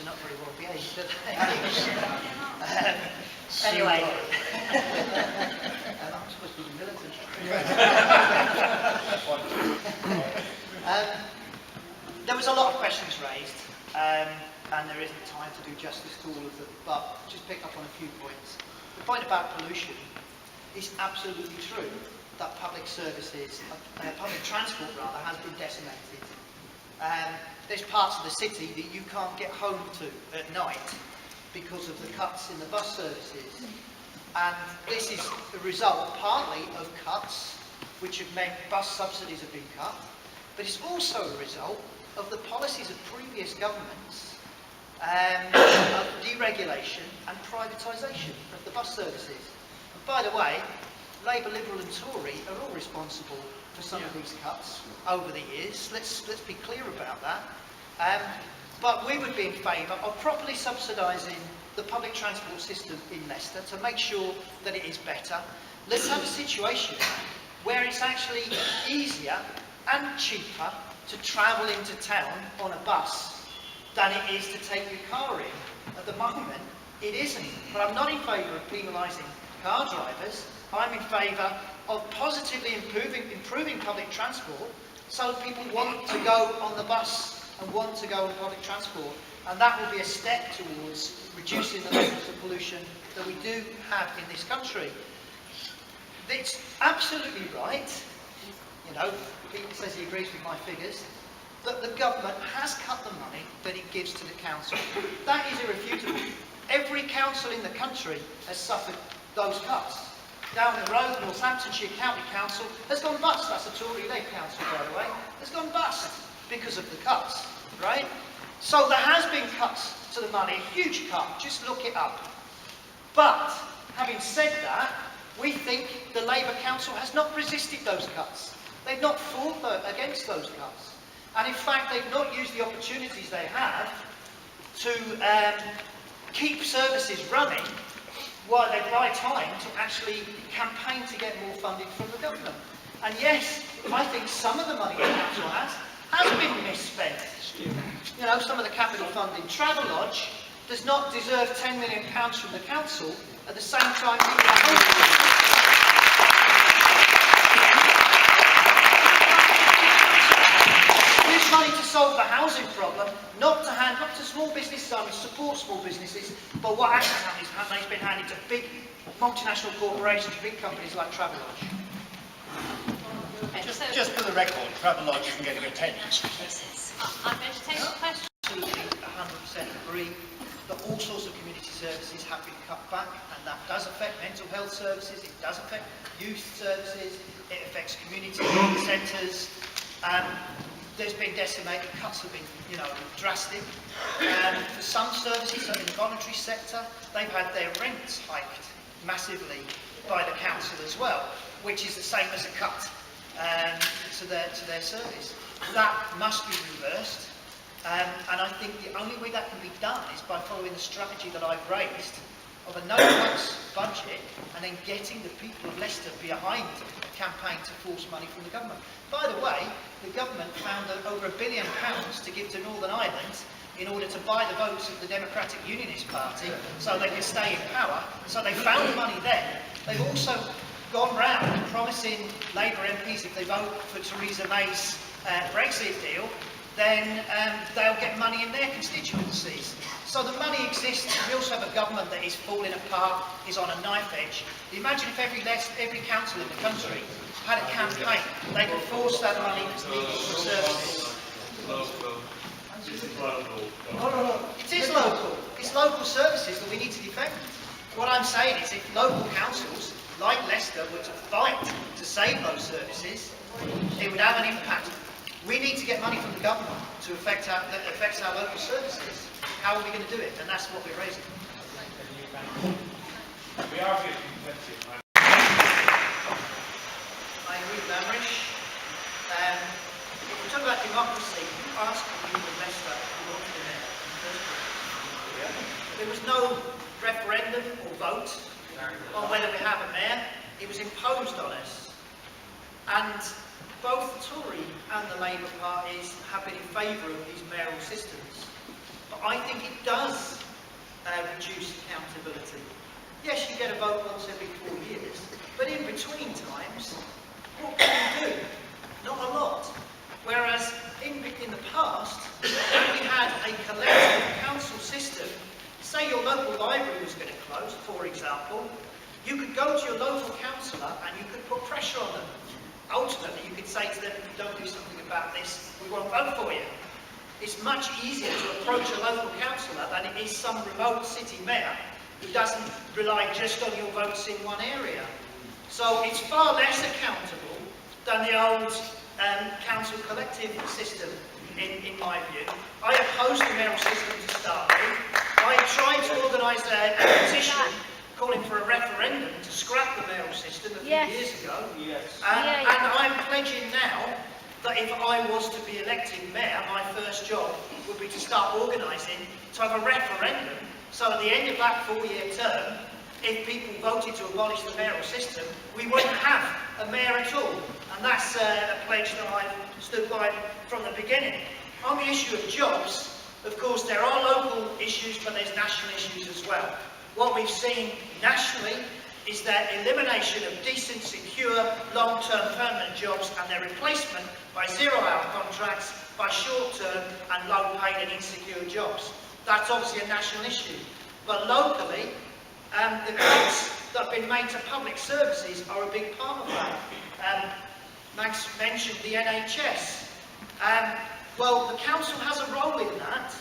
are not very well behaved, are they? Anyway, I'm supposed to be militant. There was a lot of questions raised, and there isn't time to do justice to all of them, but just pick up on a few points. The point about pollution is absolutely true that public services, public transport rather, has been decimated. There's parts of the city that you can't get home to at night because of the cuts in the bus services. And this is the result partly of cuts, which have meant bus subsidies have been cut, but it's also a result of the policies of previous governments of deregulation and privatisation of the bus services. And by the way, Labour, Liberal and Tory are all responsible for some of these cuts over the years. Let's be clear about that. But we would be in favour of properly subsidising the public transport system in Leicester to make sure that it is better. Let's have a situation where it's actually easier and cheaper to travel into town on a bus than it is to take your car in. At the moment, it isn't. But I'm not in favour of penalising car drivers. I'm in favour of positively improving public transport so people want to go on the bus and want to go on public transport. And that will be a step towards reducing the levels of pollution that we do have in this country. It's absolutely right, you know, Peter says he agrees with my figures, that the government has cut the money that it gives to the council. That is irrefutable. Every council in the country has suffered those cuts. Down the road, Northamptonshire County Council has gone bust. That's a Tory-led council, by the way. Has gone bust because of the cuts, right? So there has been cuts to the money, a huge cut. Just look it up. But having said that, we think the Labour Council has not resisted those cuts. They've not fought against those cuts. And in fact, they've not used the opportunities they have to keep services running while they buy time to actually campaign to get more funding from the government. And yes, I think some of the money the council has been misspent. You know, some of the capital funding. Travelodge does not deserve £10 million from the council at the same time people are hoping. Use money to solve the housing problem, not to small business owners, support small businesses, but what actually happens is money's been handed to big multinational corporations, big companies like Travelodge. Just for the record, Travelodge isn't getting a penny. I'm going to take the question. Absolutely, 100% agree that all sorts of community services have been cut back, and that does affect mental health services, it does affect youth services, it affects community centres. There's been decimated, cuts have been, you know, drastic. For some services, so in the voluntary sector, they've had their rents hiked massively by the council as well, which is the same as a cut to their service. That must be reversed, and I think the only way that can be done is by following the strategy that I've raised of a no-cuts budget and then getting the people of Leicester behind a campaign to force money from the government. By the way, the government found over £1 billion to give to Northern Ireland in order to buy the votes of the Democratic Unionist Party so they could stay in power. So they found the money there. They've also gone round promising Labour MPs if they vote for Theresa May's Brexit deal, then they'll get money in their constituencies. So the money exists. We also have a government that is falling apart, is on a knife edge. Imagine if every council in the country had a campaign. They could force that money to leave for services. No. It is local. It's local services that we need to defend. What I'm saying is if local councils, like Leicester, were to fight to save those services, it would have an impact. We need to get money from the government to affect our local services. How are we going to do it? And that's what we're raising. We are 50-50. I agree with Amrish. If we talk about democracy, you asked the people of Leicester who wanted the mayor in the first place. There was no referendum or vote on whether we have a mayor. It was imposed on us. And both the Tory and the Labour parties have been in favour of these mayoral systems. but I think it does reduce accountability. Yes, you get a vote once every 4 years, but in between times, what can you do? Not a lot. Whereas in the past, when we had a collective council system, say your local library was going to close, for example, you could go to your local councillor and you could put pressure on them. Ultimately, you could say to them, if you don't do something about this, we won't vote for you. It's much easier to approach a local councillor than it is some remote city mayor who doesn't rely just on your votes in one area. So it's far less accountable than the old council collective system, in my view. I opposed the mayoral system to start with. I tried to organise a petition calling for a referendum to scrap the mayoral system a few years ago. And I'm pledging now that if I was to be elected mayor, my first job would be to start organising to have a referendum, so at the end of that 4-year term, if people voted to abolish the mayoral system, we wouldn't have a mayor at all. And that's a pledge that I've stood by from the beginning. On the issue of jobs, of course, there are local issues, but there's national issues as well. What we've seen nationally is that elimination of decent, secure, long-term permanent jobs and their replacement by zero-hour contracts, by short-term and low-paid and insecure jobs. That's obviously a national issue. But locally, the cuts that have been made to public services are a big part of that. Max mentioned the NHS. Well, the council has a role in that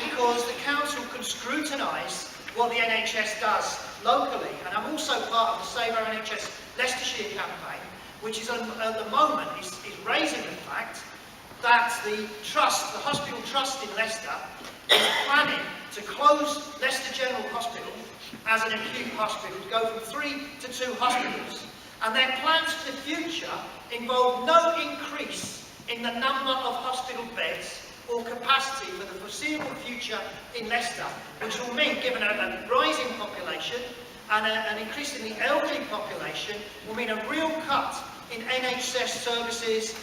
because the council can scrutinise what the NHS does locally. And I'm also part of the Save Our NHS Leicestershire campaign, which is at the moment is raising the fact that the trust, the hospital trust in Leicester, is planning to close Leicester General Hospital as an acute hospital, to go from 3 to 2 hospitals. And their plans for the future involve no increase in the number of hospital beds or capacity for the foreseeable future in Leicester, which will mean, given a rising population and an increasingly elderly population, will mean a real cut in NHS services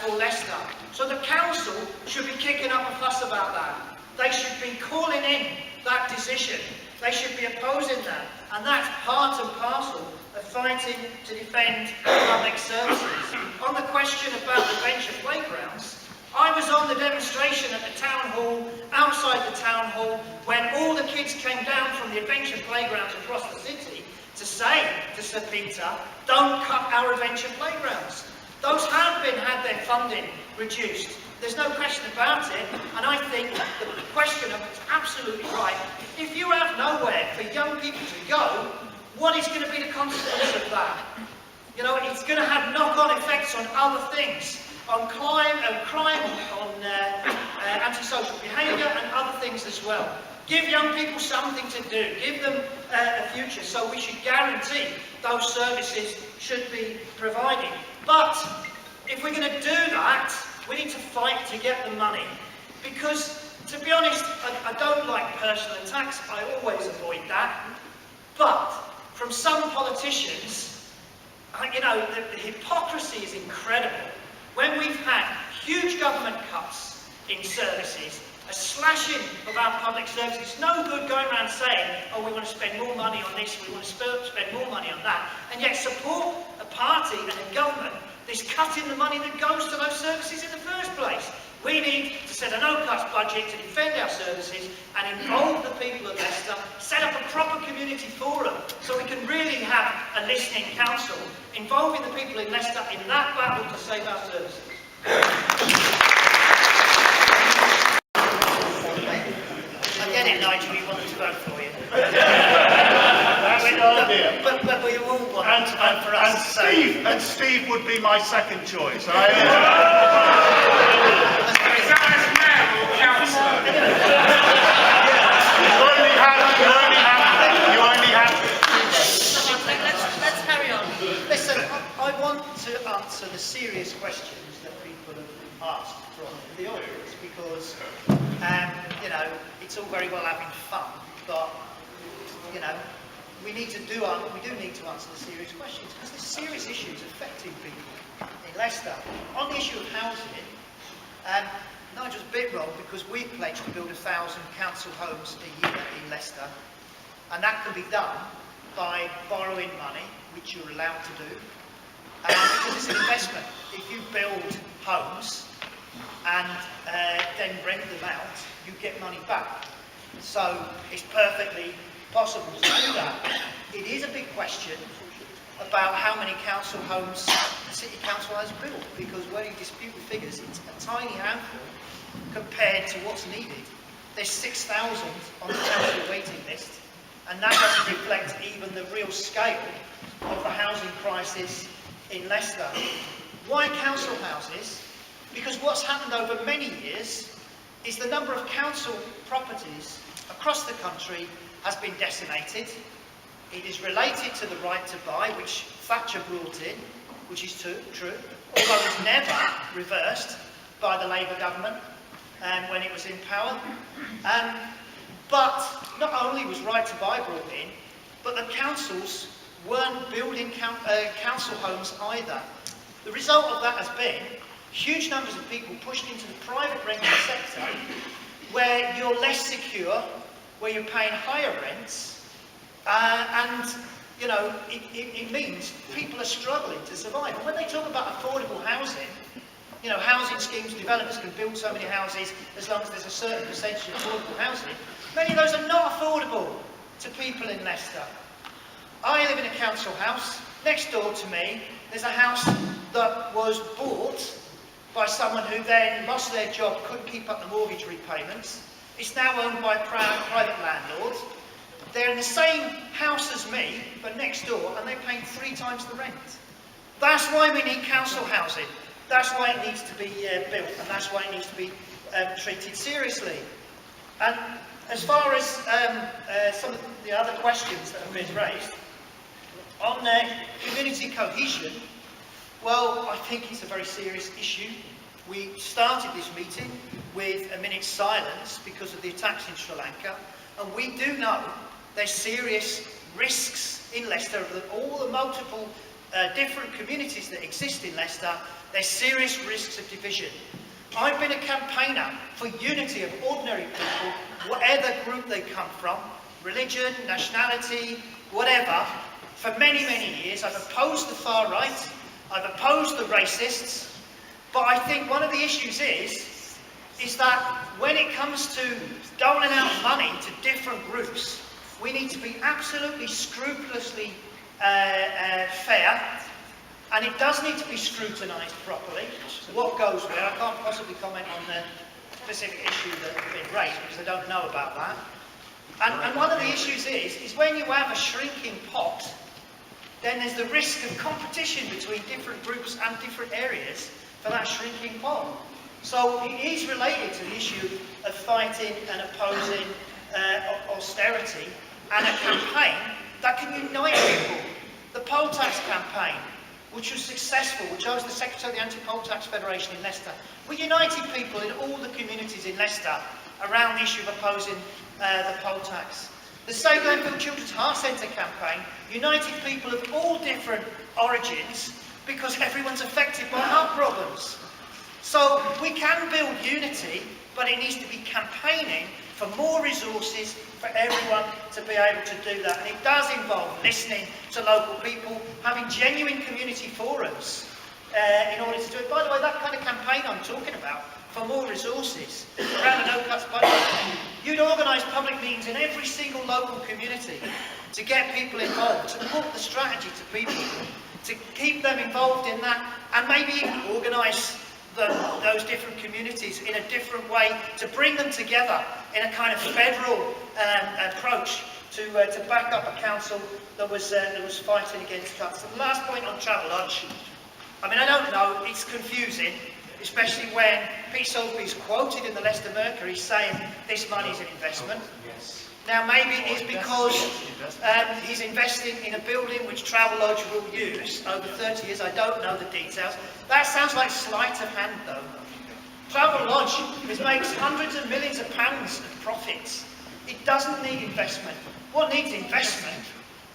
for Leicester. So the council should be kicking up a fuss about that. They should be calling in that decision. They should be opposing that. And that's part and parcel of fighting to defend public services. On the question about the venture playgrounds, I was on the demonstration at the town hall, outside the town hall, when all the kids came down from the adventure playgrounds across the city to say to Sir Peter, don't cut our adventure playgrounds. Those have had their funding reduced. There's no question about it, and I think the questioner is absolutely right. If you have nowhere for young people to go, what is going to be the consequence of that? You know, it's going to have knock-on effects on other things, on crime, on antisocial behaviour and other things as well. Give young people something to do, give them a future, so we should guarantee those services should be provided. But if we're going to do that, we need to fight to get the money. Because, to be honest, I don't like personal attacks, I always avoid that. But, from some politicians, you know, the hypocrisy is incredible. When we've had huge government cuts in services, a slashing of our public services, it's no good going around saying, oh, we want to spend more money on this, we want to spend more money on that, and yet support a party and a government that's cutting the money that goes to those services in the first place. We need to set a no-cuts budget to defend our services and involve the people of Leicester, set up a proper community forum so we can really have a listening council, involving the people in Leicester in that battle to save our services. I get it, Nigel, you wanted to vote for you. That's the idea. But we all want to vote for us. And Steve would be my second choice. Is that as mayor or councillor? You only have. Let's carry on. Listen, I want to answer the serious questions that people have asked from the audience because, you know, it's all very well having fun, but, you know, we do need to answer the serious questions because there's serious issues affecting people in Leicester. On the issue of housing, Nigel's a bit wrong because we pledged to build 1,000 council homes a year in Leicester, and that can be done by borrowing money, which you're allowed to do, because it's an investment. If you build homes and then rent them out, you get money back. So it's perfectly possible to do that. It is a big question about how many council homes the City Council has built, because when you dispute the figures, it's a tiny handful compared to what's needed. There's 6,000 on the council waiting list, and that doesn't reflect even the real scale of the housing crisis in Leicester. Why council houses? Because what's happened over many years is the number of council properties across the country has been decimated. It is related to the right to buy, which Thatcher brought in, which is true, although it's never reversed by the Labour government when it was in power. But not only was right to buy brought in, but the councils weren't building council homes either. The result of that has been huge numbers of people pushed into the private rental sector, where you're less secure, where you're paying higher rents, and you know, it means people are struggling to survive. And when they talk about affordable housing, you know, housing schemes, developers can build so many houses as long as there's a certain percentage of affordable housing. Many of those are not affordable to people in Leicester. I live in a council house. Next door to me, there's a house that was bought by someone who then lost their job, couldn't keep up the mortgage repayments. It's now owned by a private landlord. They're in the same house as me, but next door, and they're paying 3 times the rent. That's why we need council housing. That's why it needs to be built, and that's why it needs to be treated seriously. And as far as some of the other questions that have been raised, on community cohesion, well, I think it's a very serious issue. We started this meeting with a minute's silence because of the attacks in Sri Lanka, and we do know there's serious risks in Leicester of all the multiple different communities that exist in Leicester. There's serious risks of division. I've been a campaigner for unity of ordinary people, whatever group they come from, religion, nationality, whatever. For many, many years, I've opposed the far right, I've opposed the racists, but I think one of the issues is that when it comes to doling out money to different groups, we need to be absolutely scrupulously fair, and it does need to be scrutinised properly, what goes where. I can't possibly comment on the specific issue that has been raised because I don't know about that. And one of the issues is when you have a shrinking pot, then there's the risk of competition between different groups and different areas for that shrinking pot. So it is related to the issue of fighting and opposing austerity, and a campaign that can unite people. The poll tax campaign, which was successful, which I was the Secretary of the Anti-Poll Tax Federation in Leicester, we united people in all the communities in Leicester around the issue of opposing the poll tax. The Save Glenfield Children's Heart Centre campaign united people of all different origins because everyone's affected by heart problems. So we can build unity, but it needs to be campaigning for more resources for everyone to be able to do that. And it does involve listening to local people, having genuine community forums in order to do it. By the way, that kind of campaign I'm talking about, for more resources around the no-cuts budget, you'd organise public meetings in every single local community to get people involved, to put the strategy to people, to keep them involved in that, and maybe even organise those different communities in a different way, to bring them together in a kind of federal approach to back up a council that was fighting against cuts. And the last point on Travelodge, I mean, I don't know, it's confusing, especially when Pete Soulsby is quoted in the Leicester Mercury saying this money is an investment. Now maybe it's because he's investing in a building which Travelodge will use over 30 years. I don't know the details. That sounds like sleight of hand though. Travelodge makes hundreds of millions of pounds of profits. It doesn't need investment. What needs investment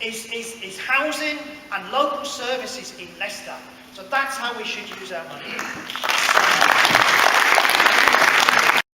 is housing and local services in Leicester. So that's how we should use our money.